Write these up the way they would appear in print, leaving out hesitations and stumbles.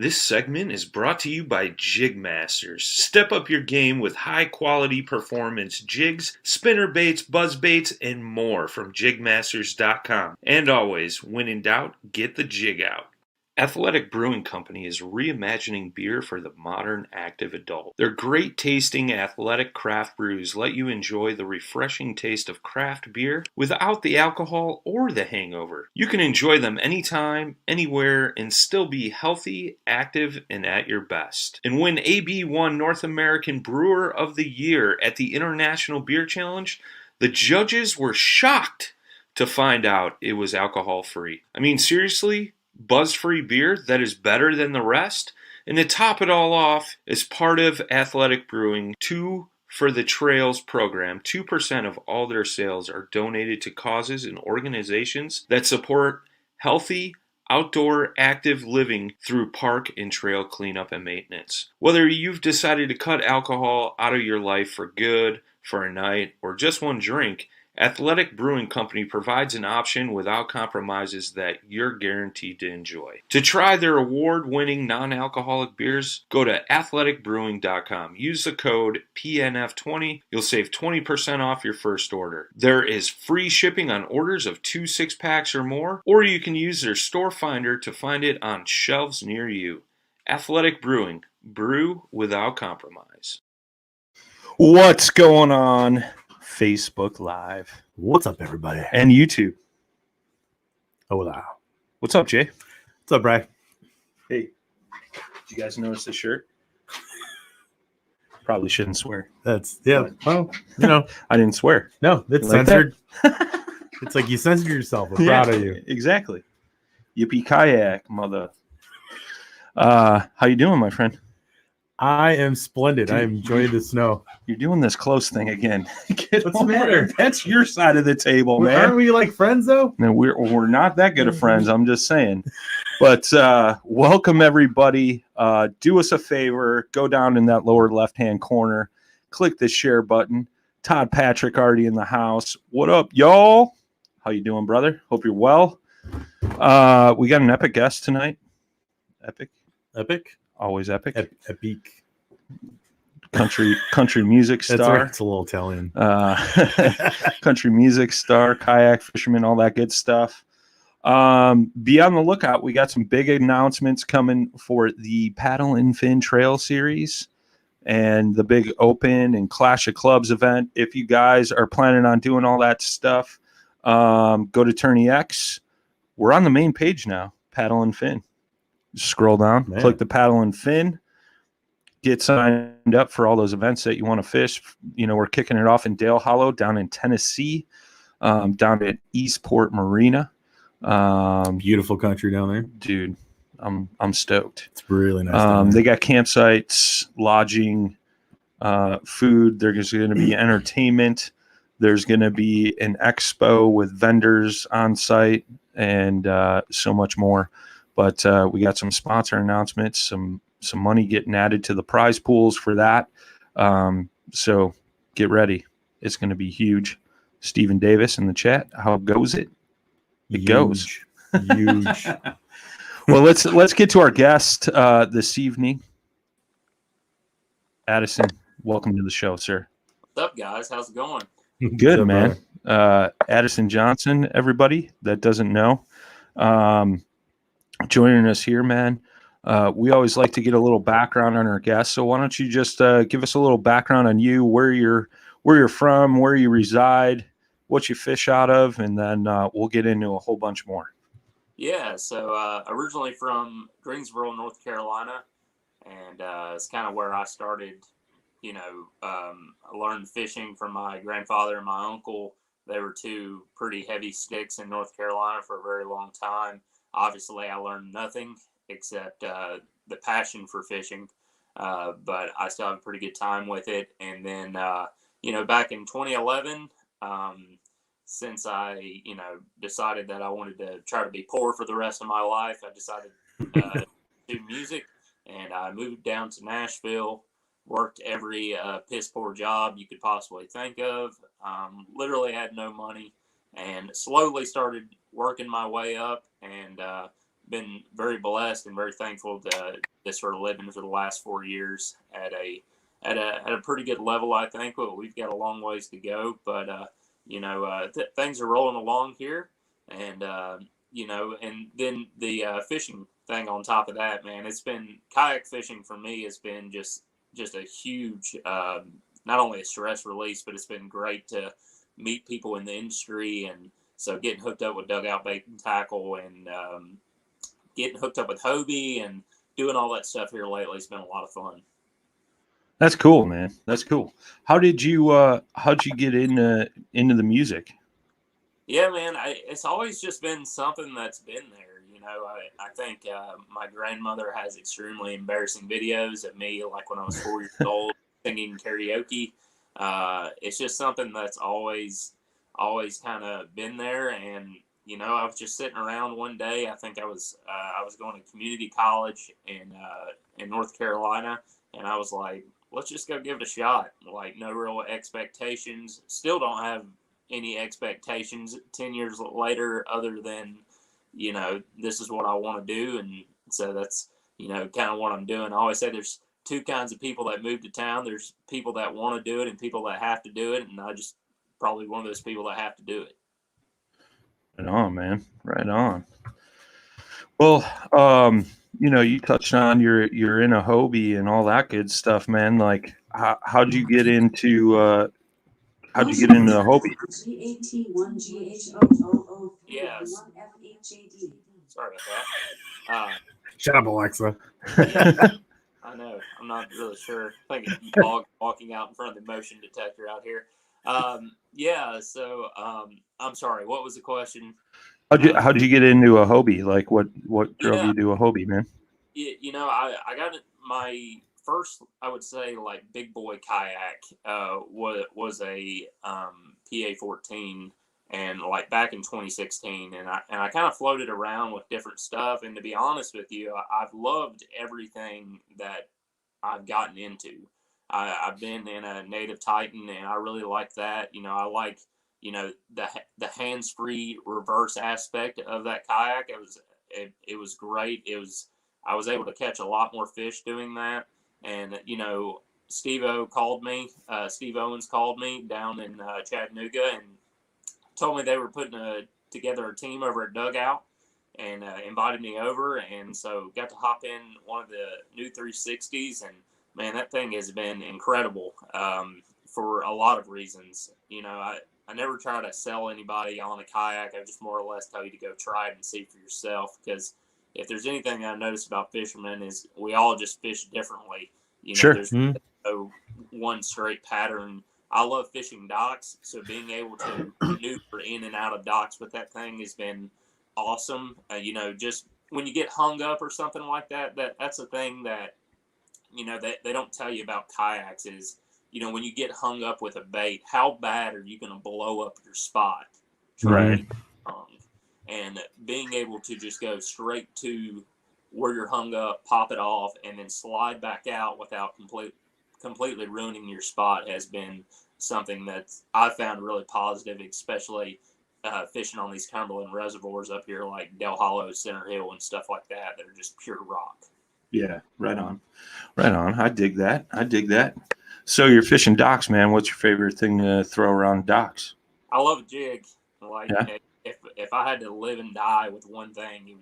This segment is brought to you by Jig Masters. Step up your game with high-quality performance jigs, spinner baits, buzz baits, and more from jigmasters.com. And always, when in doubt, get the jig out. Athletic Brewing Company is reimagining beer for the modern active adult. Their great tasting athletic craft brews let you enjoy the refreshing taste of craft beer without the alcohol or the hangover. You can enjoy them anytime, anywhere, and still be healthy, active, and at your best. And win AB1 North American Brewer of the Year at the International Beer Challenge, the judges were shocked to find out it was alcohol-free. I mean, seriously? Buzz-free beer that is better than the rest? And to top it all off, as part of Athletic Brewing, 2 for the Trails program, 2% of all their sales are donated to causes and organizations that support healthy, outdoor, active living through park and trail cleanup and maintenance. Whether you've decided to cut alcohol out of your life for good, for a night, or just one drink, Athletic Brewing Company provides an option without compromises that you're guaranteed to enjoy. To try their award-winning non-alcoholic beers, go to athleticbrewing.com. Use the code PNF20. You'll save 20% off your first order. There is free shipping on orders of 2 6-packs or more, or you can use their store finder to find it on shelves near you. Athletic Brewing. Brew without compromise. What's going on? Facebook Live. What's up, everybody? And YouTube. Hola. What's up, Jay? What's up, Brad? Hey, did you guys notice the shirt? Probably shouldn't swear. Well, you know. I didn't swear. No, it's like censored. It's like you censored yourself. We're proud of you. Exactly. Yippee Kayak, mother. How you doing, my friend? I am splendid. Dude, I enjoy the snow. You're doing this close thing again. What's the matter? That's your side of the table, man. Aren't we like friends, though? No, we're not that good of friends. I'm just saying. But welcome, everybody. Do us a favor. Go down in that lower left-hand corner. Click the share button. Todd Patrick already in the house. What up, y'all? How you doing, brother? Hope you're well. We got an epic guest tonight. Epic? Always epic. Epic. Country music star. That's right. It's a little Italian. Country music star, kayak, fisherman, all that good stuff. Be on the lookout. We got some big announcements coming for the Paddle and Fin Trail Series and the big Open and Clash of Clubs event. If you guys are planning on doing all that stuff, go to Tourney X. We're on the main page now, Paddle and Fin. Scroll down, click the Paddle and Fin, get signed up for all those events that you want to fish. You know, we're kicking it off in Dale Hollow down in Tennessee, down at Eastport Marina. Beautiful country down there. Dude, I'm stoked. It's really nice. They got campsites, lodging, food. There's going to be entertainment. There's going to be an expo with vendors on site and so much more. But we got some sponsor announcements, some money getting added to the prize pools for that. So get ready. It's going to be huge. Stephen Davis in the chat. How goes it? It goes. Huge. Well, let's get to our guest this evening. Addison, welcome to the show, sir. What's up, guys? How's it going? Good, man. Addison Johnson, everybody that doesn't know. Joining us here, man. We always like to get a little background on our guests. So why don't you just give us a little background on you, where you're from, where you reside, what you fish out of, and then we'll get into a whole bunch more. Yeah, so originally from Greensboro, North Carolina, and it's kind of where I started. You know, I learned fishing from my grandfather and my uncle. They were 2 pretty heavy sticks in North Carolina for a very long time. Obviously, I learned nothing except the passion for fishing, but I still have a pretty good time with it. And then, you know, back in 2011, since I, you know, decided that I wanted to try to be poor for the rest of my life, I decided to do music, and I moved down to Nashville, worked every piss poor job you could possibly think of, literally had no money, and slowly started working my way up, and been very blessed and very thankful to sort of living for the last 4 years at a pretty good level. I think we've got a long ways to go, but things are rolling along here, and and then the fishing thing on top of that, man. It's been kayak fishing for me has been just a huge, not only a stress release, but it's been great to meet people in the industry. And so getting hooked up with dugout bait and tackle, and getting hooked up with Hobie and doing all that stuff here lately has been a lot of fun. That's cool, man. That's cool. How'd you get into the music? Yeah, man, it's always just been something that's been there. I think my grandmother has extremely embarrassing videos of me, like when I was 4 years old, singing karaoke. It's just something that's always kind of been there. And I was just sitting around one day. I think I was going to community college in North Carolina, and I was like, let's just go give it a shot. Like, no real expectations. Still don't have any expectations 10 years later, other than this is what I want to do. And so that's kind of what I'm doing. I always say there's two kinds of people that move to town. There's people that want to do it and people that have to do it, and I just probably one of those people that have to do it. Right on, man. Right on. Well, you touched on you're in a Hobie and all that good stuff, man. Like, how'd you get into the Hobie? Yes. Sorry about that. Shut up, Alexa. Yeah, I know. I'm not really sure. I think it's a dog walking out in front of the motion detector out here. So I'm sorry. What was the question? How'd you get into a Hobie? Like, what drove you to a Hobie, man? I got my first, I would say, like, big boy kayak was a PA-14, and like back in 2016, and I kind of floated around with different stuff. And to be honest with you, I've loved everything that I've gotten into. I've been in a Native Titan, and I really like that. I like the hands-free reverse aspect of that kayak. It was great. I was able to catch a lot more fish doing that. And Steve Owens called me down in Chattanooga and told me they were putting together a team over at Dugout, and invited me over. And so got to hop in one of the new 360s, and man, that thing has been incredible for a lot of reasons. I never try to sell anybody on a kayak. I just more or less tell you to go try it and see for yourself, because if there's anything I noticed about fishermen is we all just fish differently. Sure. There's no one straight pattern. I love fishing docks, so being able to maneuver in and out of docks with that thing has been awesome. Just when you get hung up or something like that, that's a thing that, that they don't tell you about kayaks is, when you get hung up with a bait, how bad are you going to blow up your spot? Right. And being able to just go straight to where you're hung up, pop it off, and then slide back out without completely ruining your spot has been something that I found really positive, especially fishing on these Cumberland reservoirs up here like Del Hollow, Center Hill, and stuff like that are just pure rock. Yeah, right on. I dig that. So you're fishing docks, man. What's your favorite thing to throw around docks? I love a jig. Like, if I had to live and die with one thing,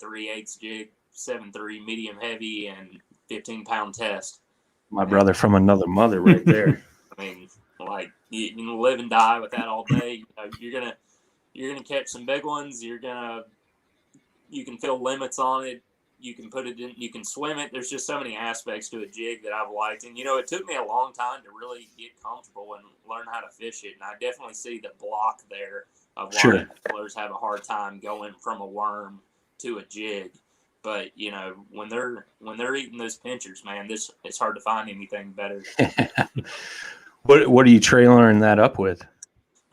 3/8 jig, 7.3 medium heavy, and 15-pound test. My brother from another mother, right there. I mean, like, you live and die with that all day. You're gonna catch some big ones. You can fill limits on it. You can put it in. You can swim it. There's just so many aspects to a jig that I've liked, and it took me a long time to really get comfortable and learn how to fish it. And I definitely see the block there of why anglers have a hard time going from a worm to a jig. But when they're eating those pinchers, man, it's hard to find anything better. What are you trailering that up with?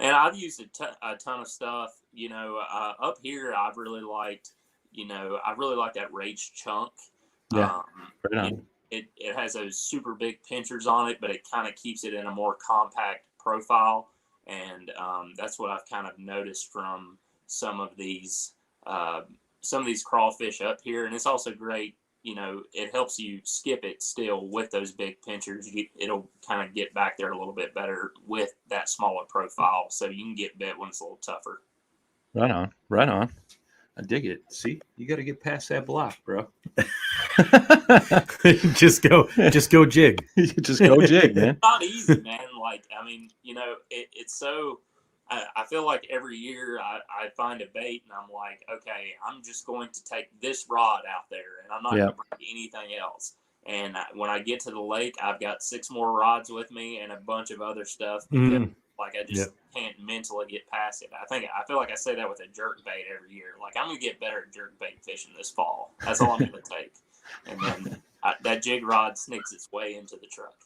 And I've used a ton of stuff. Up here, I've really liked. I really like that Rage chunk. Yeah, right on. It has those super big pinchers on it, but it kind of keeps it in a more compact profile. And that's what I've kind of noticed from some of these some of these crawfish up here, and it's also great. It helps you skip it still with those big pinchers. It'll kind of get back there a little bit better with that smaller profile, so you can get bit when it's a little tougher. Right on, right on. I dig it. See, you got to get past that block, bro. just go jig. Just go jig, man. It's not easy, man. Like, I mean, it's so. I feel like every year I find a bait and I'm like, okay, I'm just going to take this rod out there and I'm not going to bring anything else. And when I get to the lake, I've got 6 more rods with me and a bunch of other stuff because like I just can't mentally get past it. I feel like I say that with a jerk bait every year. Like, I'm going to get better at jerk bait fishing this fall. That's all I'm going to take. And then that jig rod sneaks its way into the truck.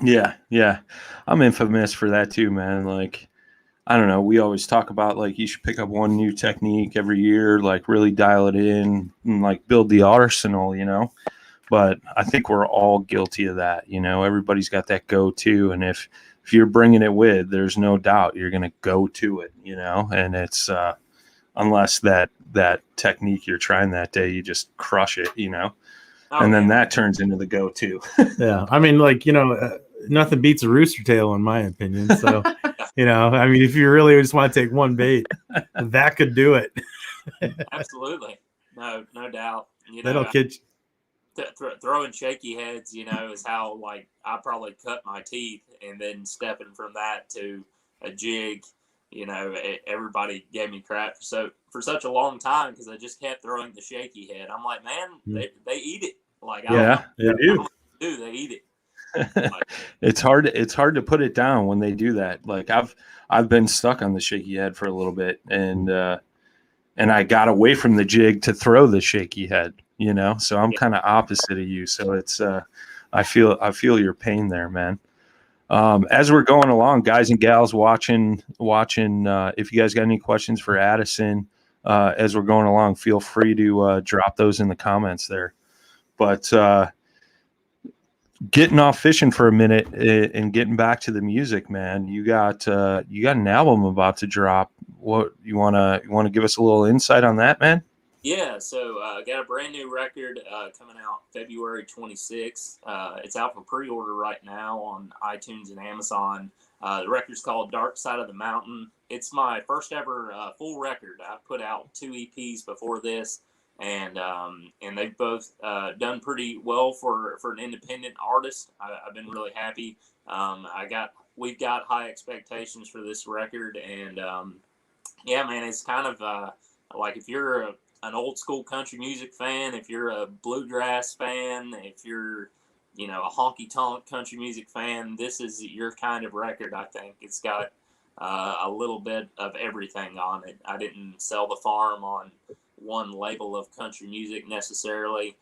Yeah. I'm infamous for that too, man. Like, I don't know. We always talk about like you should pick up one new technique every year, like really dial it in and like build the arsenal, But I think we're all guilty of that. Everybody's got that go-to. And if you're bringing it with, there's no doubt you're going to go to it, and it's unless that technique you're trying that day, you just crush it, and then that turns into the go-to. Yeah. I mean, like, nothing beats a rooster tail in my opinion. So, I mean, if you really just want to take one bait, that could do it. Absolutely. No doubt. That'll catch. Throwing shaky heads, is how like I probably cut my teeth, and then stepping from that to a jig, everybody gave me crap for such a long time because I just kept throwing the shaky head. I'm like, man, they eat it. Like, they do. They eat it. It's hard to put it down when they do that. Like I've been stuck on the shaky head for a little bit, and I got away from the jig to throw the shaky head, so I'm kind of opposite of you. So it's I feel your pain there, man. As we're going along, guys and gals watching, if you guys got any questions for Addison as we're going along, feel free to drop those in the comments there. But getting off fishing for a minute and getting back to the music, man, you got an album about to drop. What you wanna give us a little insight on that, man? Yeah, so I got a brand new record coming out February 26th. It's out for pre-order right now on iTunes and Amazon. The record's called Dark Side of the Mountain. It's my first ever full record. I put out 2 EPs before this, and they've both done pretty well for an independent artist. I've been really happy. We've got high expectations for this record, and yeah, man, it's kind of like if you're an old school country music fan, if you're a bluegrass fan, if you're a honky tonk country music fan, this is your kind of record. I think it's got a little bit of everything on it. I didn't sell the farm on one label of country music necessarily.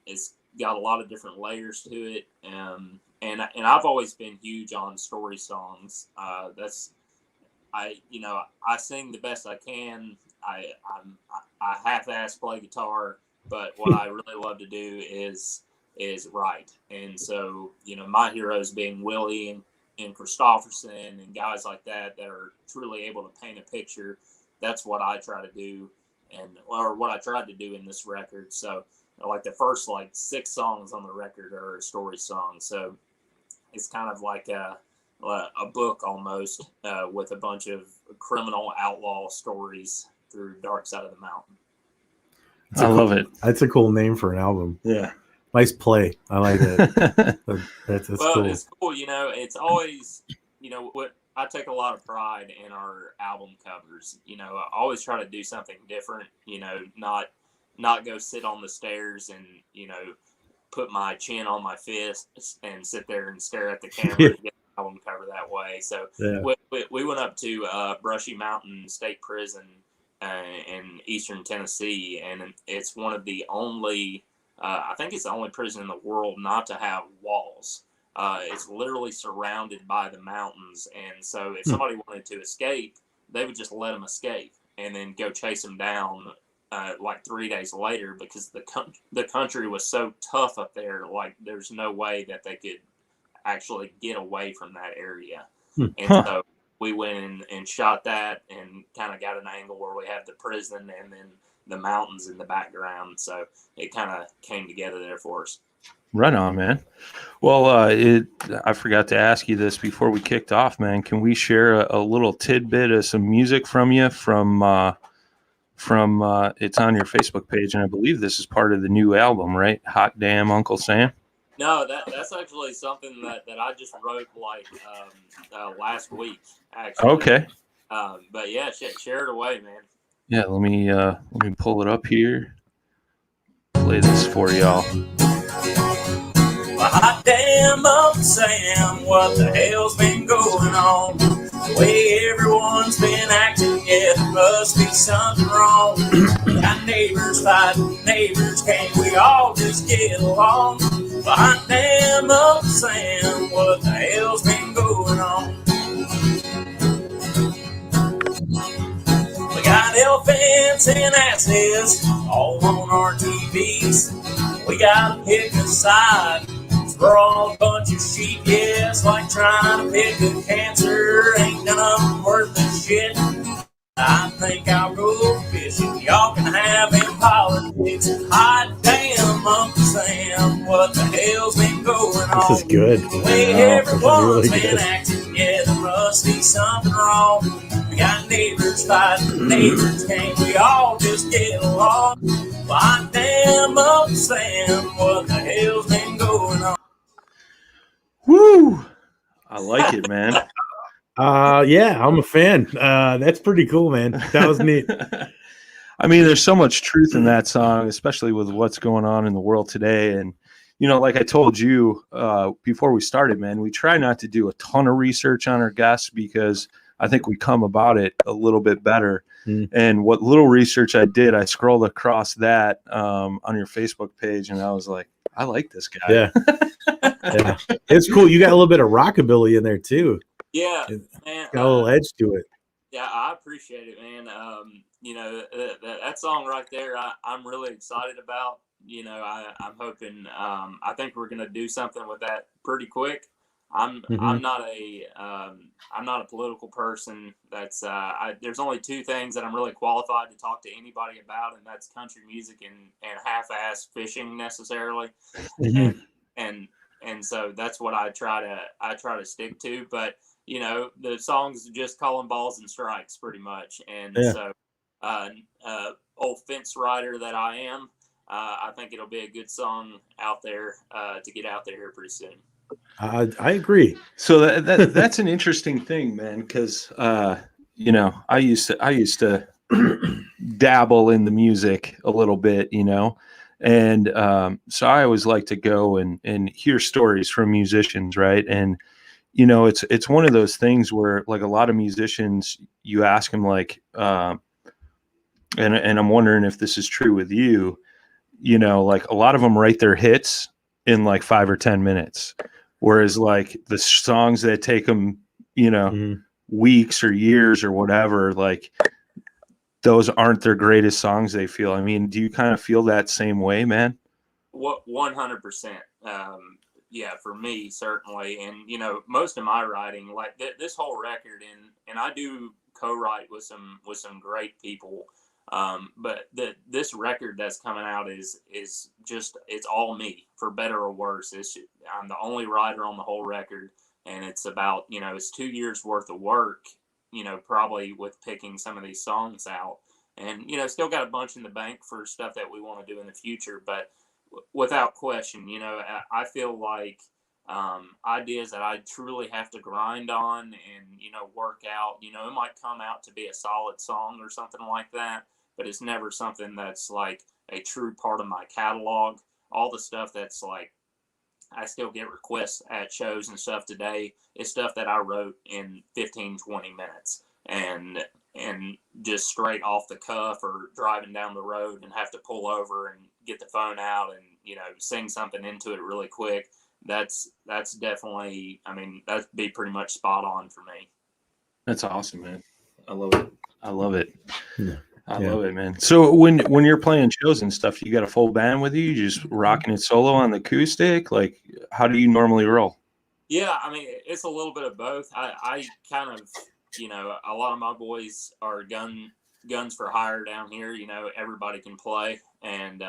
It's got a lot of different layers to it, and I've always been huge on story songs. I sing the best I can. I half-ass play guitar, but what I really love to do is write. And so, my heroes being Willie and Christopherson and guys like that are truly able to paint a picture. That's what I try to do, or what I tried to do in this record. So, like the first 6 songs on the record are a story song. So it's kind of like a book almost with a bunch of criminal outlaw stories through Dark Side of the Mountain. I love it. That's a cool name for an album. Yeah. Nice play. I like it. That's cool. It's cool. It's always, what I take a lot of pride in our album covers. I always try to do something different, not go sit on the stairs and, put my chin on my fist and sit there and stare at the camera and get the album cover that way. So we went up to Brushy Mountain State Prison in Eastern Tennessee, and it's one of the only, I think it's the only prison in the world not to have walls. It's literally surrounded by the mountains, and so if somebody wanted to escape, they would just let them escape and then go chase them down 3 days later, because the country was so tough up there. There's no way that they could actually get away from that area. And so we went and shot that and kind of got an angle where we have the prison and then the mountains in the background. So it kind of came together there for us. Right on, man. Well, I forgot to ask you this before we kicked off, man. Can we share a little tidbit of some music from you from it's on your Facebook page, and I believe this is part of the new album, right? Hot Damn Uncle Sam. No, that's actually something that I just wrote like last week, actually. Okay. But yeah, share it away, man. Yeah, let me pull it up here. Play this for y'all. Hot damn Uncle Sam, what the hell's been going on? The way everyone's been acting, yeah, there must be something wrong. Got neighbors fighting neighbors, can't we all just get along? Hot damn Uncle Sam, what the hell's been going on? We got elephants and asses all on our TVs. We gotta pick a side. We're all a bunch of sheep, yeah, it's like trying to pick a cancer. Ain't none of them worth a shit. I think I'll go fishing. Y'all can have in politics. Hot damn, Uncle Sam, what the hell's been going on? This is good. The way everyone's been acting, yeah, there must be something wrong. We got neighbors fighting neighbors, can't we all just get along? Hot damn, Uncle Sam, what the hell's been going on? Woo! I like it, man. Yeah, I'm a fan. That's pretty cool, man. That was neat. I mean, there's so much truth in that song, especially with what's going on in the world today. And, you know, like I told you before we started, man, we try not to do a ton of research on our guests because I think we come about it a little bit better. And what little research I did, I scrolled across that on your Facebook page, and I was like, I like this guy. Yeah. Yeah. It's cool. You got a little bit of rockabilly in there too. Yeah, man. Got a little edge to it. Yeah, I appreciate it, man. You know, that song right there, I'm really excited about. You know, I'm hoping. I think we're gonna do something with that pretty quick. I'm not a political person. That's there's only two things that I'm really qualified to talk to anybody about, and that's country music and half-ass fishing necessarily. And so that's what I try to stick to. But you know, the song's just calling balls and strikes pretty much. And so old fence rider that I am, I think it'll be a good song out there to get out there here pretty soon. I agree. So that's an interesting thing, man, because you know, I used to dabble in the music a little bit, you know, and so I always like to go and hear stories from musicians, right? And you know, it's one of those things where, like, a lot of musicians, you ask them, like, and I'm wondering if this is true with you, you know, like a lot of them write their hits in like 5 or 10 minutes. Whereas like the songs that take them, you know, weeks or years or whatever, like those aren't their greatest songs, they feel. I mean, do you kind of feel that same way, man? What 100%. Yeah, for me, certainly. And, you know, most of my writing, like this whole record, and I do co-write with some great people. But this record that's coming out is just, it's all me, for better or worse. I'm the only writer on the whole record, and it's about, you know, it's 2 years worth of work, you know, probably with picking some of these songs out, and, you know, still got a bunch in the bank for stuff that we want to do in the future. But without question, you know, I feel like ideas that I truly have to grind on and, you know, work out, you know, it might come out to be a solid song or something like that, but it's never something that's like a true part of my catalog. All the stuff that's like, I still get requests at shows and stuff today is stuff that I wrote in 15, 20 minutes and just straight off the cuff, or driving down the road and have to pull over and get the phone out and, you know, sing something into it really quick. That's definitely, I mean, that'd be pretty much spot on for me. That's awesome, man. I love it. I love it. Yeah. I love it, man. So when you're playing shows and stuff, you got a full band with you? You just rocking it solo on the acoustic? Like, how do you normally roll? Yeah, I mean, it's a little bit of both. I kind of you know, a lot of my boys are guns for hire down here. You know, everybody can play, and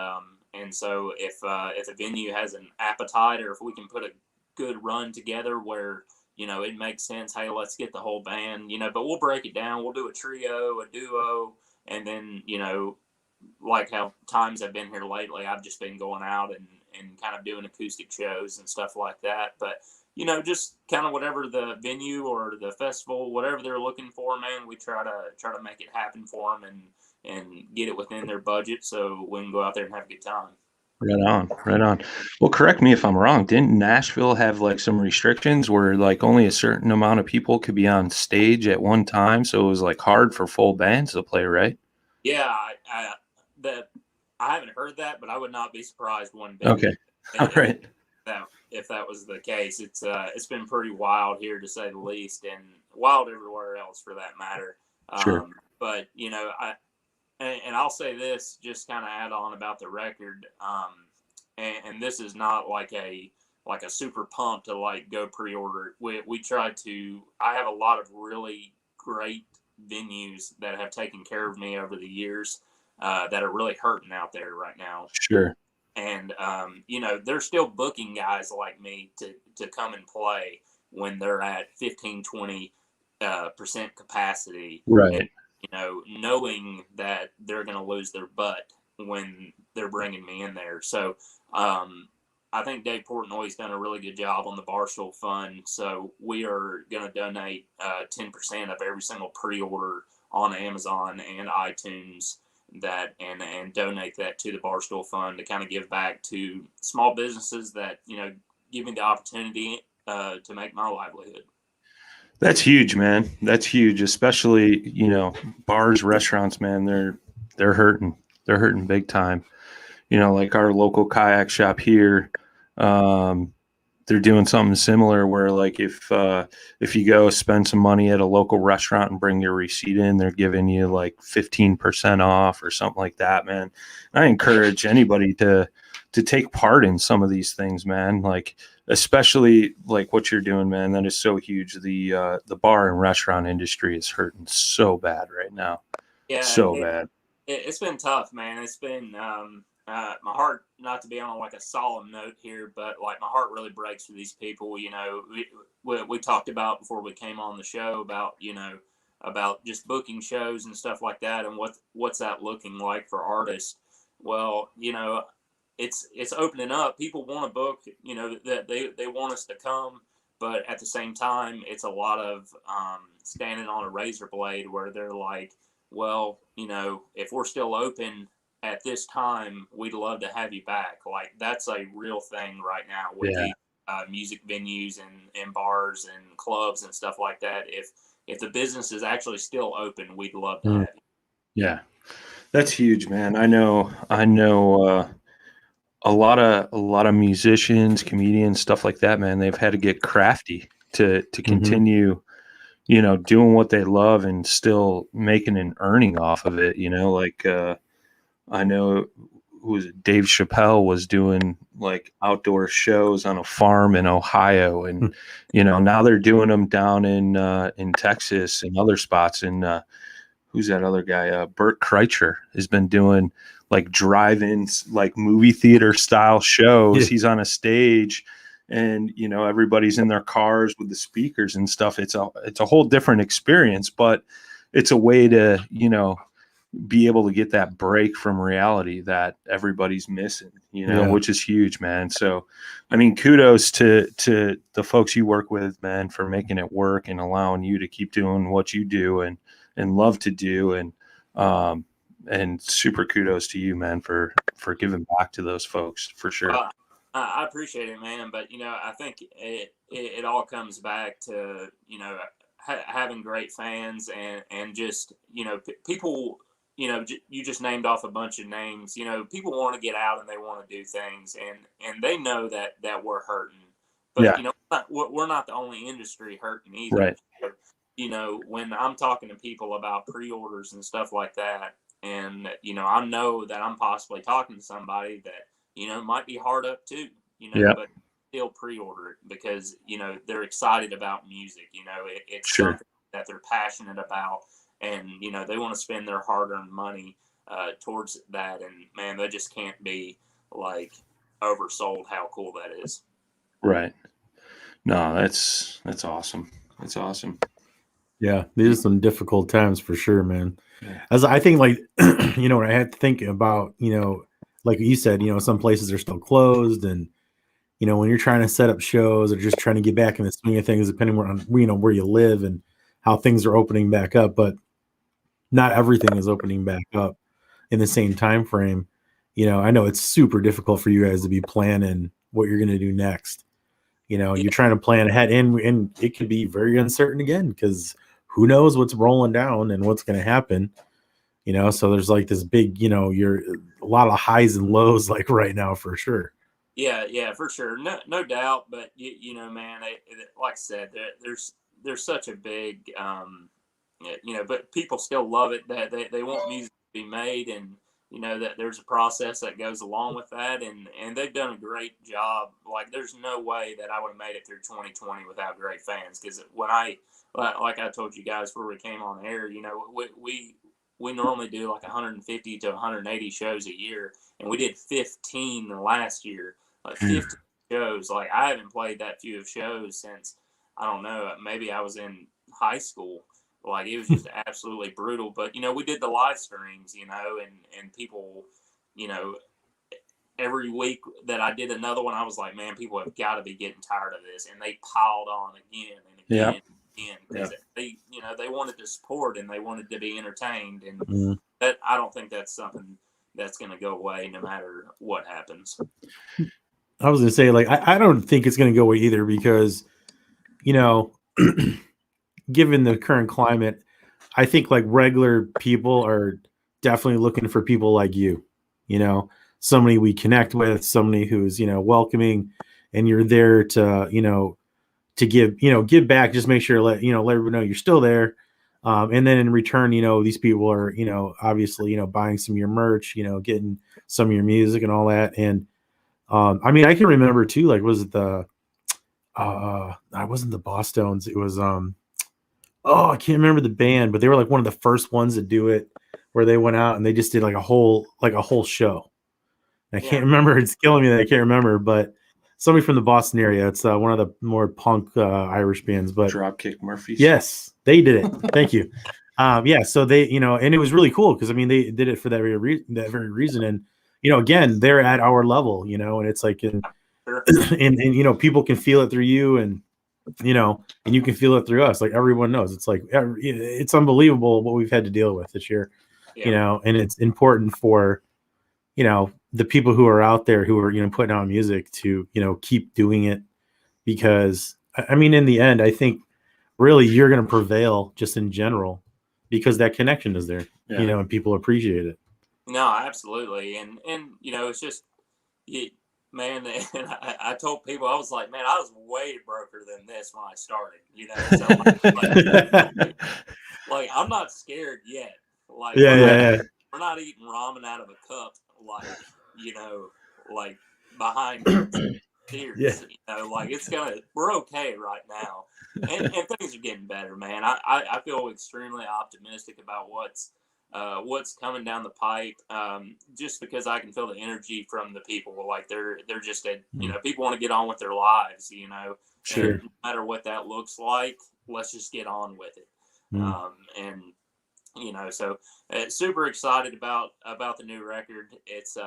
so if a venue has an appetite, or if we can put a good run together where, you know, it makes sense, hey, let's get the whole band, you know, but we'll break it down. We'll do a trio, a duo, and then, you know, like how times have been here lately, I've just been going out and kind of doing acoustic shows and stuff like that. But, you know, just kind of whatever the venue or the festival, whatever they're looking for, man, we try to make it happen for them and get it within their budget so we can go out there and have a good time. Right on, right on. Well, correct me if I'm wrong. Didn't Nashville have like some restrictions where like only a certain amount of people could be on stage at one time? So it was like hard for full bands to play, right? Yeah, I haven't heard that, but I would not be surprised one bit. Okay, all right. If that was the case, it's been pretty wild here to say the least, and wild everywhere else for that matter. Sure. But you know, and I'll say this, just kind of add on about the record, and this is not like a super pump to like go pre-order. We tried to. I have a lot of really great venues that have taken care of me over the years that are really hurting out there right now. Sure. And you know, they're still booking guys like me to come and play when they're at 15-20% capacity, right? And, you know, knowing that they're going to lose their butt when they're bringing me in there. So I think Dave Portnoy's done a really good job on the Barstool Fund. So we are going to donate 10% of every single pre-order on Amazon and iTunes that and donate that to the Barstool Fund to kind of give back to small businesses that, you know, give me the opportunity to make my livelihood. That's huge, man. That's huge, especially, you know, bars, restaurants, man, they're hurting. They're hurting big time. You know, like our local kayak shop here, they're doing something similar where like if you go spend some money at a local restaurant and bring your receipt in, they're giving you like 15% off or something like that, man. I encourage anybody to take part in some of these things, man. Like, especially like what you're doing, man. That is so huge. The bar and restaurant industry is hurting so bad right now. Yeah, so bad. It's been tough, man. It's been my heart, not to be on like a solemn note here, but like my heart really breaks for these people. You know, we talked about before we came on the show about, you know, about just booking shows and stuff like that, and what's that looking like for artists. Well, you know, it's opening up. People want to book, you know, that they want us to come, but at the same time, it's a lot of standing on a razor blade where they're like, well, you know, if we're still open at this time, we'd love to have you back. Like, that's a real thing right now with the music venues and bars and clubs and stuff like that. If the business is actually still open, we'd love to have you. Yeah, that's huge, man. I know a lot of musicians, comedians, stuff like that, man. They've had to get crafty to continue, you know, doing what they love and still making an earning off of it. You know, like I know Dave Chappelle was doing like outdoor shows on a farm in Ohio, and you know, now they're doing them down in Texas and other spots. And who's that other guy? Bert Kreischer has been doing like drive-in, like movie theater style shows. He's on a stage, and you know, everybody's in their cars with the speakers and stuff. It's a whole different experience, but it's a way to, you know, be able to get that break from reality that everybody's missing, you know, which is huge, man. So, I mean, kudos to the folks you work with, man, for making it work and allowing you to keep doing what you do and love to do. And super kudos to you, man, for giving back to those folks, for sure. I appreciate it, man. But, you know, I think it all comes back to, you know, having great fans and just, you know, people, you know, you just named off a bunch of names. You know, people want to get out and they want to do things, and they know that we're hurting. But, you know, we're not the only industry hurting either. Right. So, you know, when I'm talking to people about pre-orders and stuff like that, and, you know, I know that I'm possibly talking to somebody that, you know, might be hard up too, you know, but still pre-order it because, you know, they're excited about music. You know, it's something that they're passionate about, and they want to spend their hard-earned money towards that. And man, they just can't be like oversold how cool that is. Right. No, that's awesome. That's awesome. Yeah, these are some difficult times for sure, man. Yeah. As I think, like, when I had to think about, like you said, some places are still closed, and when you're trying to set up shows or just trying to get back in the swing of things, depending on where you live and how things are opening back up, but not everything is opening back up in the same time frame. I know it's super difficult for you guys to be planning what you're going to do next. You're trying to plan ahead, and it could be very uncertain again, because who knows what's rolling down and what's going to happen. So there's like this big, you're a lot of highs and lows, like right now, for sure. Yeah, for sure, no doubt. But man, like I said, there's such a big, but people still love it. That they want music to be made, and that there's a process that goes along with that, and they've done a great job. Like, there's no way that I would have made it through 2020 without great fans. Because when like I told you guys before we came on air, we normally do like 150 to 180 shows a year, and we did 15 last year. Like 15 shows. Like, I haven't played that few of shows since, I don't know, maybe I was in high school. Like, it was just absolutely brutal. But we did the live streams, and people, every week that I did another one, I was like, man, people have got to be getting tired of this, and they piled on again and again and again, because they wanted to support, and they wanted to be entertained, and that, I don't think that's something that's going to go away no matter what happens. I was going to say, like, I don't think it's going to go away either, because given the current climate, I think like regular people are definitely looking for people like you, somebody we connect with, somebody who's, welcoming, and you're there to, to give back. Just make sure, let everyone know you're still there. And then in return, these people are, obviously, buying some of your merch, getting some of your music and all that. And I mean, I can remember too, like, was it I wasn't the Bosstones. It was, I can't remember the band, but they were like one of the first ones to do it, where they went out and they just did like a whole show. And I can't remember. It's killing me that I can't remember, but somebody from the Boston area. It's one of the more punk Irish bands, but Dropkick Murphys. Yes, they did it. Thank you. So they, and it was really cool, because I mean, they did it for that very reason. And, again, they're at our level, and it's like, and people can feel it through you, and, and you can feel it through us. Like, everyone knows. It's like, it's unbelievable what we've had to deal with this year, and it's important for, the people who are out there who are, putting out music to, keep doing it, because I mean, in the end, I think really you're going to prevail just in general, because that connection is there, and people appreciate it. No, absolutely. And it's just, man, and I told people, I was like, man, I was way broker than this when I started, so like, I'm not scared yet. Like, we're not eating ramen out of a cup, like, like behind tears, like, we're okay right now. And things are getting better, man. I feel extremely optimistic about what's coming down the pipe, just because I can feel the energy from the people. Like, they're just people want to get on with their lives, Sure. And no matter what that looks like, let's just get on with it. And so super excited about the new record. It's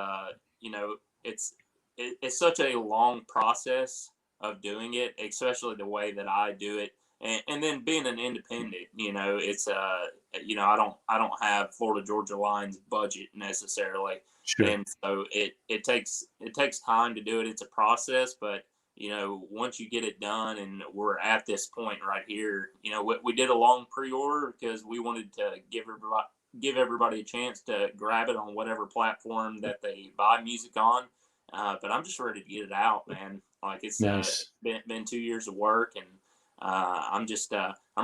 it's such a long process of doing it, especially the way that I do it. And then being an independent, it's I don't have Florida Georgia Line's budget necessarily. Sure. And so it takes time to do it. It's a process, but once you get it done, and we're at this point right here, we did a long pre-order because we wanted to give everybody a chance to grab it on whatever platform that they buy music on. But I'm just ready to get it out, man. Like, it's nice. Been 2 years of work, and I'm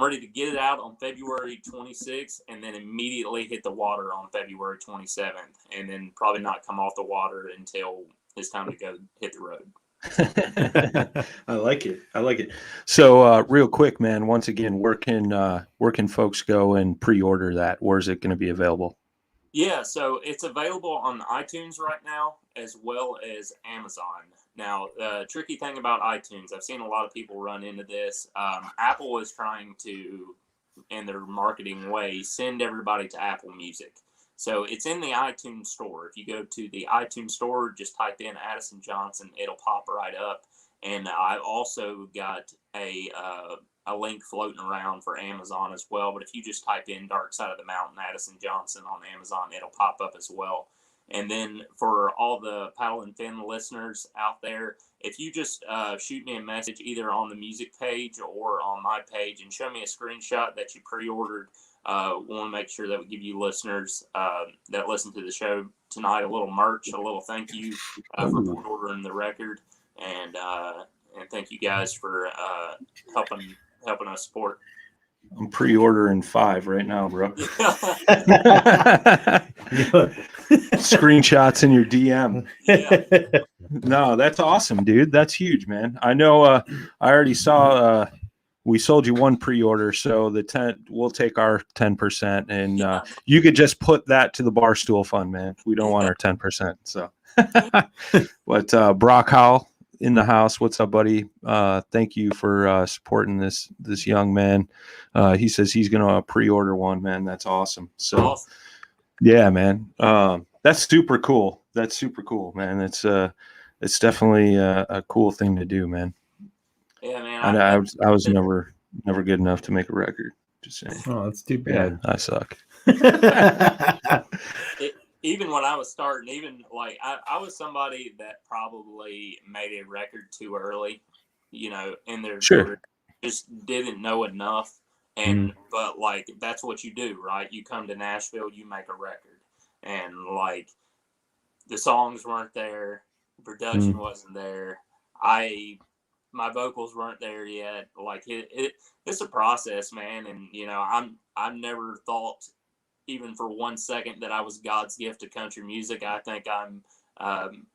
ready to get it out on February 26th, and then immediately hit the water on February 27th, and then probably not come off the water until it's time to go hit the road. I like it. I like it. So, real quick, man. Once again, where can folks go and pre-order that? Where is it going to be available? Yeah, so it's available on iTunes right now as well as Amazon. Now, the tricky thing about iTunes, I've seen a lot of people run into this. Apple is trying to, in their marketing way, send everybody to Apple Music. So it's in the iTunes store. If you go to the iTunes store, just type in Addison Johnson, it'll pop right up. And I've also got a link floating around for Amazon as well. But if you just type in Dark Side of the Mountain Addison Johnson on Amazon, it'll pop up as well. And then for all the Paddle and Fin listeners out there, if you just shoot me a message either on the music page or on my page and show me a screenshot that you pre-ordered, we want to make sure that we give you listeners that listen to the show tonight a little merch, a little thank you for pre-ordering the record. And thank you guys for helping us support. I'm pre-ordering 5 right now, bro. Screenshots in your DM. Yeah. No, that's awesome, dude. That's huge, man. I know. I already saw. We sold you one pre-order, so we'll take our 10%, and you could just put that to the Barstool Fund, man. We don't want our 10%. So, but Brock Howell in the house. What's up, buddy? Thank you for supporting this young man. He says he's gonna pre-order one, man. That's awesome. So, yeah, man. That's super cool. That's super cool, man. It's definitely a cool thing to do, man. Yeah, man. I was never good enough to make a record. Just saying. Oh, that's too bad. Yeah, I suck. Even when I was starting, even like I was somebody that probably made a record too early, in their career, just didn't know enough. And but like that's what you do, right? You come to Nashville, you make a record, and like the songs weren't there, the production wasn't there. My vocals weren't there yet. Like it's a process, man. And I've never thought even for 1 second that I was God's gift to country music. I think I'm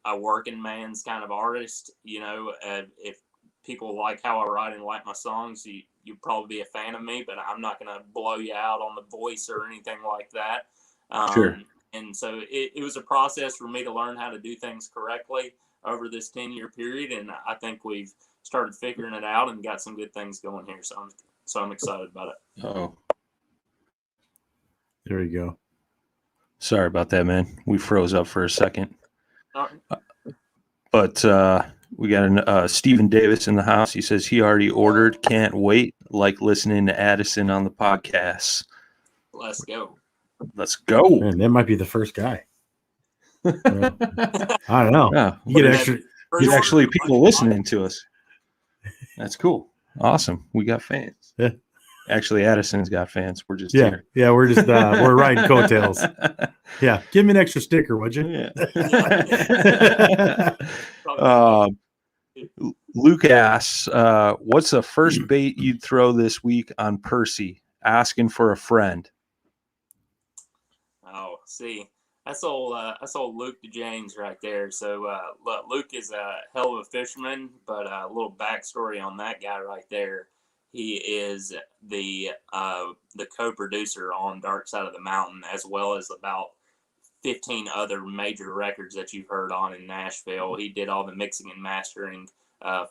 a working man's kind of artist. If people like how I write and like my songs, you'd probably be a fan of me, but I'm not going to blow you out on the voice or anything like that. Sure. And so it was a process for me to learn how to do things correctly over this 10-year period. And I think we've started figuring it out and got some good things going here. So I'm excited about it. Oh, there you go. Sorry about that, man. We froze up for a second. All right. But we got Stephen Davis in the house. He says he already ordered. Can't wait. Like listening to Addison on the podcast. Let's go. Let's go. Man, that might be the first guy. I don't know. Yeah, you get actually people listening to us. That's cool. Awesome. We got fans. Yeah. Actually, Addison's got fans. We're just here. Yeah, we're just we're riding coattails. Yeah, give me an extra sticker, would you? Yeah. Luke asks, what's the first bait you'd throw this week on Percy? Asking for a friend. Oh, see, that's old Luke DeJames right there. So Luke is a hell of a fisherman, but a little backstory on that guy right there. He is the co-producer on Dark Side of the Mountain, as well as about 15 other major records that you've heard on in Nashville. He did all the mixing and mastering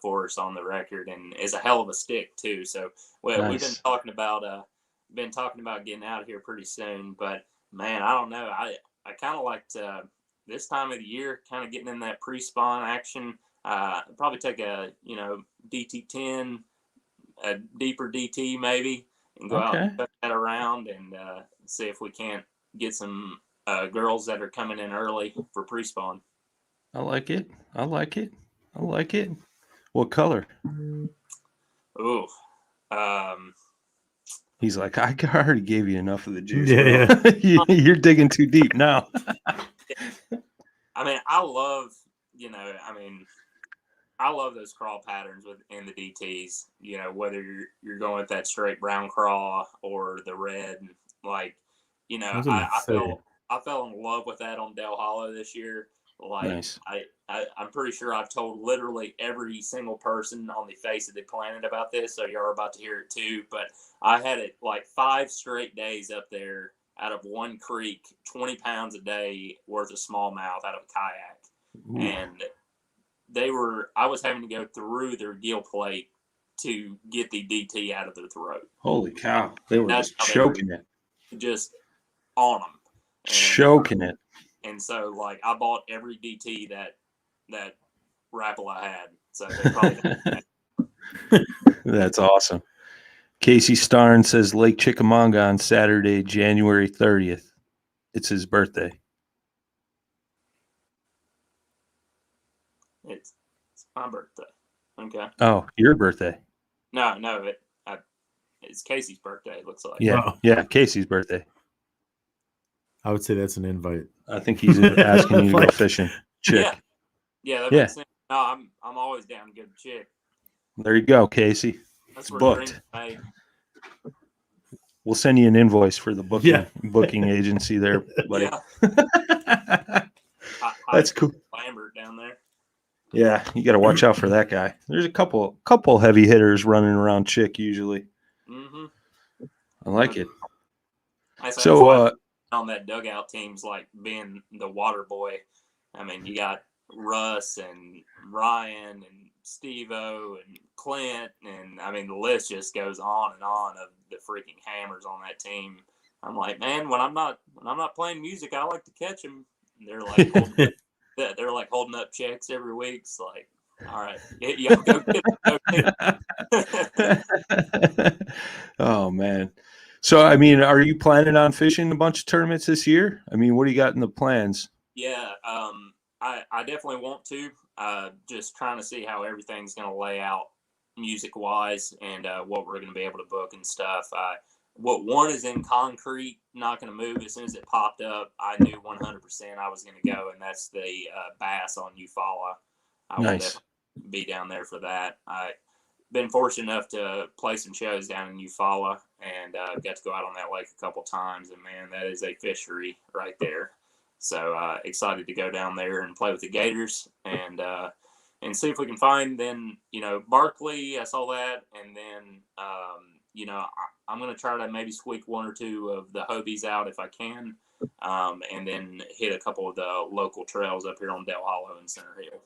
for us on the record, and is a hell of a stick too. So Nice. We've been talking about getting out of here pretty soon. But man, I don't know. I kind of liked this time of the year, kind of getting in that pre-spawn action. Probably take a DT10. A deeper DT maybe, and go out and put that around and see if we can't get some girls that are coming in early for pre-spawn. I like it. What color? Ooh. He's like, I already gave you enough of the juice. Yeah. You're digging too deep now. I mean, I love those crawl patterns in the DTs. Whether you're going with that straight brown crawl or the red, I fell in love with that on Del Hollow this year. Like Nice. I'm pretty sure I've told literally every single person on the face of the planet about this, so you're about to hear it too. But I had it like 5 straight days up there out of one creek, 20 pounds a day worth of smallmouth out of a kayak. Ooh. And I was having to go through their gill plate to get the DT out of their throat. Holy cow. They were That's just how they choking were it. just on them. Choking it. And so, like, I bought every DT that Rapala had. So they probably That's awesome. Casey Starn says Lake Chickamauga on Saturday, January 30th. It's his birthday. It's my birthday. Okay. Oh, your birthday. No, it's Casey's birthday. It looks like. Yeah, Oh. yeah, Casey's birthday. I would say that's an invite. I think he's asking you to go fishing. Chick. Yeah, that makes sense. No, I'm always down to go to Chick. There you go, Casey. That's It's where booked. dreams are made. We'll send you an invoice for the Yeah. booking agency there, buddy. Yeah. That's cool. Lambert down there. Yeah, you got to watch out for that guy. There's a couple heavy hitters running around Chick usually. Mm-hmm. I like it. So on that dugout team's like being the water boy. I mean, you got Russ and Ryan and Steve-O and Clint, and I mean the list just goes on and on of the freaking hammers on that team. I'm like, man, when I'm not playing music, I like to catch them. And they're like holding up checks every week. It's like, all right, y'all go get it. Oh man. So I mean, are you planning on fishing a bunch of tournaments this year? I mean, what do you got in the plans? Yeah, I definitely want to. Just trying to see how everything's going to lay out music wise and what we're going to be able to book and stuff. What one is in concrete, not going to move. As soon as it popped up, I knew 100% I was going to go, and that's the bass on Eufaula. I will definitely be down there for that. I've been fortunate enough to play some shows down in Eufaula and got to go out on that lake a couple times, and man, that is a fishery right there. So excited to go down there and play with the Gators and see if we can find then, Barkley, I saw that. And then, I'm going to try to maybe squeak one or two of the Hobies out if I can. And then hit a couple of the local trails up here on Del Hollow and Center Hill.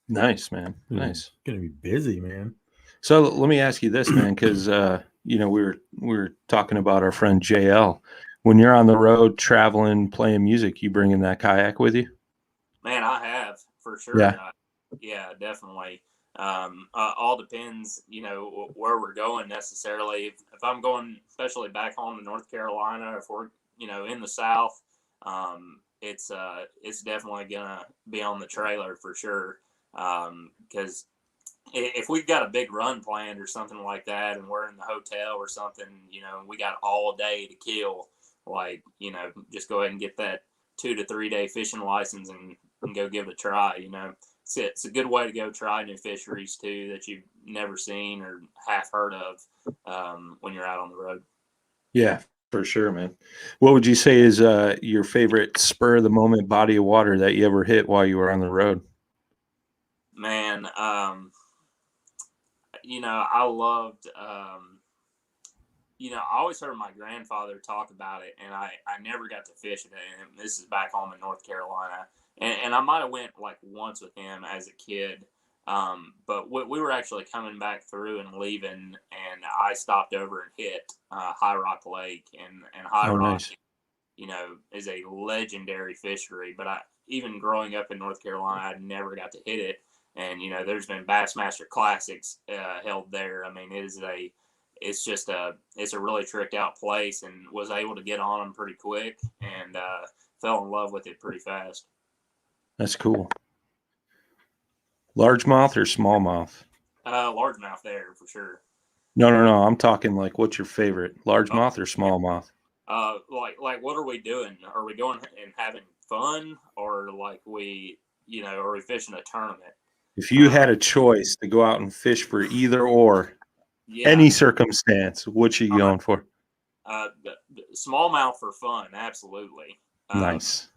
Nice, man. Nice. Going to be busy, man. So let me ask you this, man, because, we were talking about our friend JL. When you're on the road traveling, playing music, you bringing that kayak with you? Man, I have for sure. Yeah, definitely. All depends, where we're going necessarily. If I'm going, especially back home to North Carolina, if we're, in the South, it's definitely gonna be on the trailer for sure. Because if we've got a big run planned or something like that, and we're in the hotel or something, we got all day to kill. Like, just go ahead and get that 2 to 3 day fishing license and go give it a try. It's a good way to go try new fisheries too that you've never seen or half heard of when you're out on the road. Yeah, for sure, man. What would you say is your favorite spur of the moment body of water that you ever hit while you were on the road? Man, I loved I always heard my grandfather talk about it, and I never got to fish it. And this is back home in North Carolina. And I might have went like once with him as a kid. But we were actually coming back through and leaving, and I stopped over and hit High Rock Lake. And High Rock, nice. Is a legendary fishery. But even growing up in North Carolina, I never got to hit it. And, there's been Bassmaster Classics held there. I mean, it's a really tricked out place, and was able to get on them pretty quick and fell in love with it pretty fast. That's cool. Largemouth or smallmouth? Largemouth there for sure. No. I'm talking like, what's your favorite, largemouth or smallmouth? Like what are we doing? Are we going and having fun, or like are we fishing a tournament? If you had a choice to go out and fish for either or, any circumstance, what you going for? Smallmouth for fun, absolutely. Nice.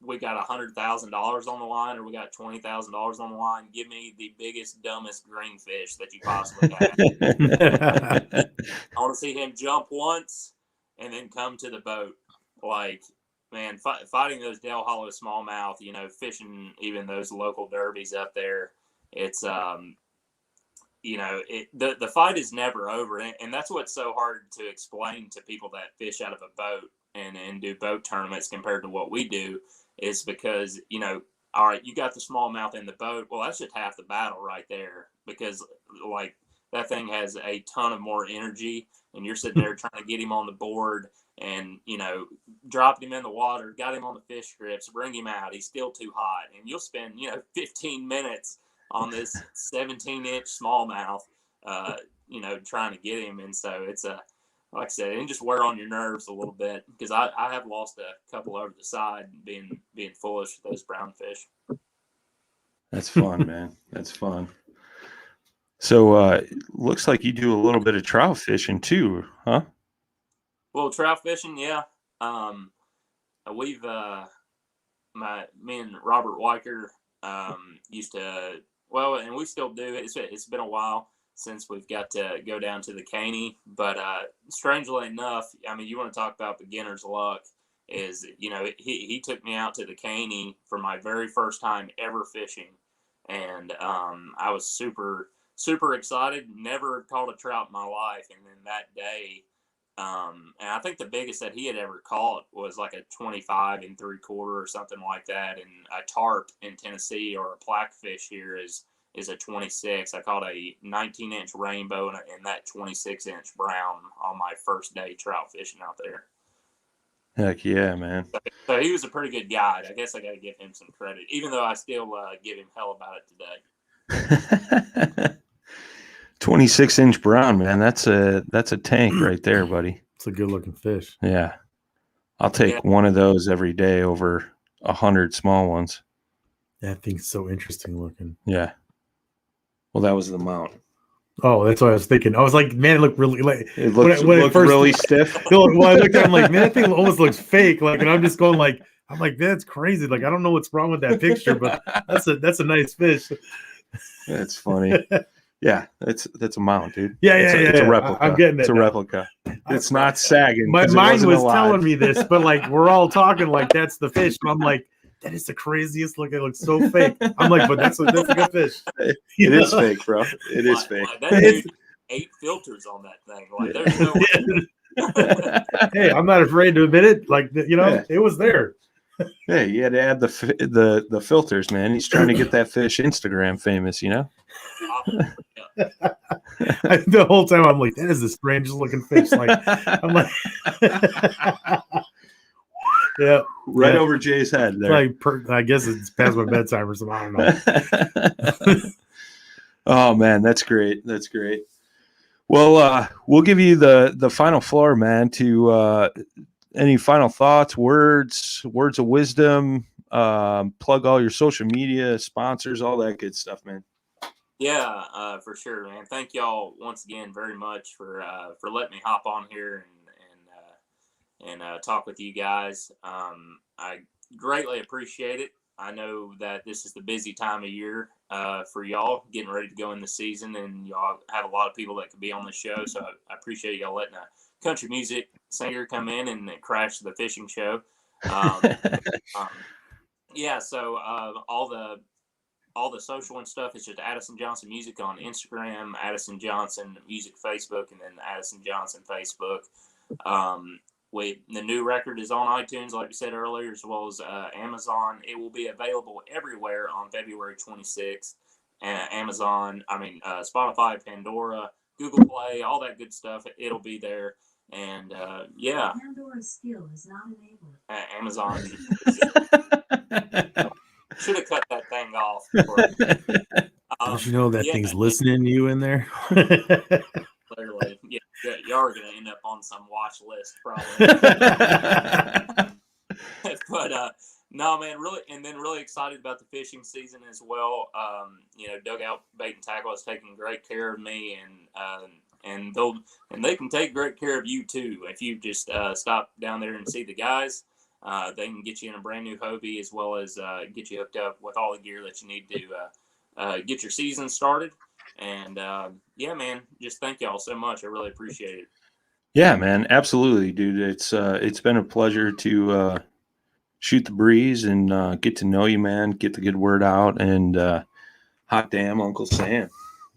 we got $100,000 on the line or we got $20,000 on the line. Give me the biggest, dumbest green fish that you possibly have. I want to see him jump once and then come to the boat. Like, man, fighting those Dale Hollow smallmouth, you know, fishing even those local derbies up there, it's you know, the fight is never over, and that's what's so hard to explain to people that fish out of a boat and do boat tournaments compared to what we do, is because, you know, all right, you got the smallmouth in the boat. Well, that's just half the battle right there, because like that thing has a ton of more energy, and you're sitting there trying to get him on the board and, you know, dropping him in the water, got him on the fish strips, bring him out. He's still too hot, and you'll spend, you know, 15 minutes on this 17-inch smallmouth, you know, trying to get him. And so it's like I said, it can just wear on your nerves a little bit, because I have lost a couple over the side being foolish with those brown fish. That's fun, man. That's fun. So looks like you do a little bit of trout fishing too, huh? Well, trout fishing, yeah. We've me and Robert Weicker used to, well, and we still do. It's been a while since we've got to go down to the Caney, but strangely enough, I mean, you want to talk about beginner's luck, is, you know, he took me out to the Caney for my very first time ever fishing, and I was super excited. Never caught a trout in my life, and then that day, and I think the biggest that he had ever caught was like a 25 3/4 or something like that. And a tarp in Tennessee, or a blackfish here, is a 26. I caught a 19-inch rainbow and that 26-inch brown on my first day trout fishing out there. Heck yeah, man. So he was a pretty good guide. I guess I got to give him some credit, even though I still give him hell about it today. 26-inch brown, man. That's a tank right there, buddy. It's a good looking fish. Yeah. I'll take one of those every day over 100 small ones. That thing's so interesting looking. Yeah. Well, that was the mount. Oh, that's what I was thinking. I was like, man, it looked really like it looked really stiff. Well, I looked at it, I'm like, man, that thing almost looks fake. Like, and I'm just going like, I'm like, that's crazy. Like, I don't know what's wrong with that picture, but that's a nice fish. That's funny. Yeah, that's a mount, dude. Yeah, it's a replica. I'm getting it. It's a replica. It's not sagging. My mind was telling me this, but like we're all talking like that's the fish. And I'm like, that is the craziest look. It looks so fake. I'm like, but that's a good fish. It is fake, bro. It is fake. That dude, 8 filters on that thing. Like, there's no way. Hey, I'm not afraid to admit it. Like, you know, It was there. Hey, you had to add the filters, man. He's trying to get that fish Instagram famous, you know. The whole time I'm like, that is the strangest looking fish. Like, I'm like, yeah, right over Jay's head there. Like, I guess it's past my bedtime or something. I don't know. Oh man, that's great. That's great. Well, we'll give you the final floor, man. To any final thoughts, words of wisdom, plug all your social media, sponsors, all that good stuff, man. Yeah, for sure, man. Thank y'all once again very much for letting me hop on here and talk with you guys. I greatly appreciate it. I know that this is the busy time of year for y'all, getting ready to go in the season, and y'all have a lot of people that could be on the show. So I appreciate y'all letting a country music singer come in and crash the fishing show. Yeah, so all the social and stuff is just Addison Johnson Music on Instagram, Addison Johnson Music Facebook, and then Addison Johnson Facebook. The new record is on iTunes, like we said earlier, as well as Amazon. It will be available everywhere on February 26th. Amazon, Spotify, Pandora, Google Play, all that good stuff. It'll be there. And yeah. Pandora's skill is not enabled. Amazon. Should have cut that thing off. Don't you know that thing's listening to you in there? Literally, yeah, y'all are gonna end up on some watch list probably. But no, man, really excited about the fishing season as well. Dugout Bait and Tackle has taken great care of me, and they can take great care of you too if you just stop down there and see the guys. They can get you in a brand new Hobie, as well as get you hooked up with all the gear that you need to get your season started. And yeah, man, just thank y'all so much. I really appreciate it. Yeah, man, absolutely, dude. It's been a pleasure to shoot the breeze and get to know you, man. Get the good word out, and hot damn, Uncle Sam.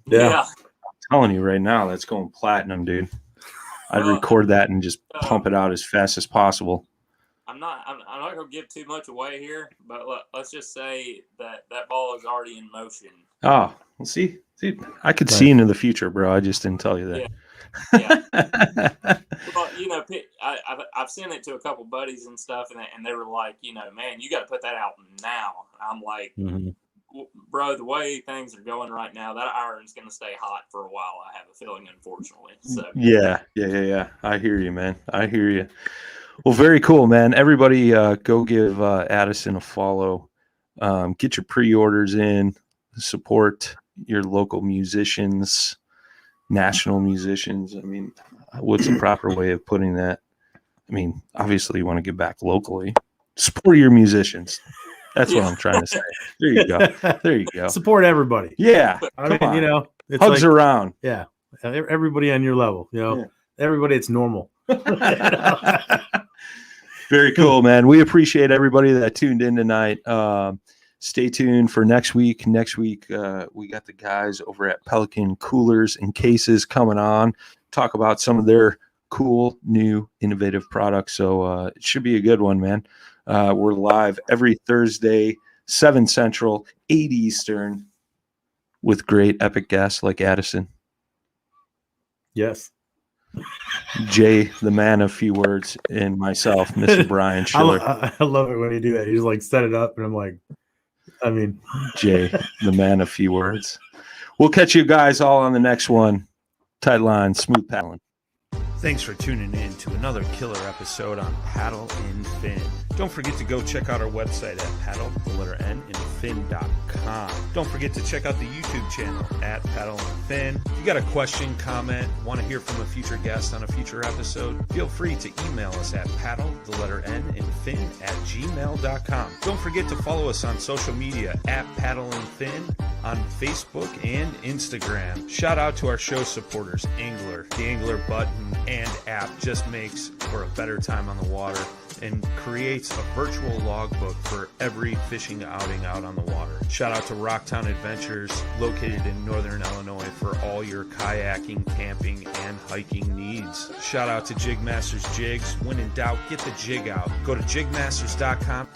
Yeah. I'm telling you right now, that's going platinum, dude. I'd Well, record that and just pump it out as fast as possible. I'm not gonna give too much away here, but let's just say that ball is already in motion. Oh, well, see, I could see into the future, bro. I just didn't tell you that. Yeah. Well, you know, I've sent it to a couple buddies and stuff, and they were like, you know, man, you got to put that out now. I'm like, bro, the way things are going right now, that iron's going to stay hot for a while, I have a feeling, unfortunately. So Yeah. I hear you, man. I hear you. Well, very cool, man. Everybody go give Addison a follow. Get your pre-orders in. Support your local musicians, national musicians. I mean, what's the proper way of putting that? I mean, obviously you want to give back locally. Support your musicians. That's what I'm trying to say. There you go. There you go. Support everybody. Yeah. I mean, you know, it's hugs like, around. Yeah. Everybody on your level, you know, everybody, it's normal. Very cool, man. We appreciate everybody that tuned in tonight. Stay tuned for next week. Next week, we got the guys over at Pelican Coolers and Cases coming on, talk about some of their cool, new, innovative products. So it should be a good one, man. We're live every Thursday, 7 Central, 8 Eastern, with great epic guests like Addison. Yes. Jay, the man of few words, and myself, Mr. Brian Schiller. I love it when you do that. You just like set it up, and I'm like, I mean, Jay, the man of few words. We'll catch you guys all on the next one. Tight line, smooth paddling. Thanks for tuning in to another killer episode on Paddle and Fin. Don't forget to go check out our website at paddle_and fin.com. Don't forget to check out the YouTube channel at Paddle and Fin. If you got a question, comment, want to hear from a future guest on a future episode, feel free to email us at paddle_and fin@gmail.com. Don't forget to follow us on social media at Paddle and Fin on Facebook and Instagram. Shout out to our show supporters, Angler. The Angler button and app just makes for a better time on the water and creates a virtual logbook for every fishing outing out on the water. Shout out to Rocktown Adventures, located in Northern Illinois, for all your kayaking, camping, and hiking needs. Shout out to Jig Masters Jigs. When in doubt, get the jig out. Go to jigmasters.com.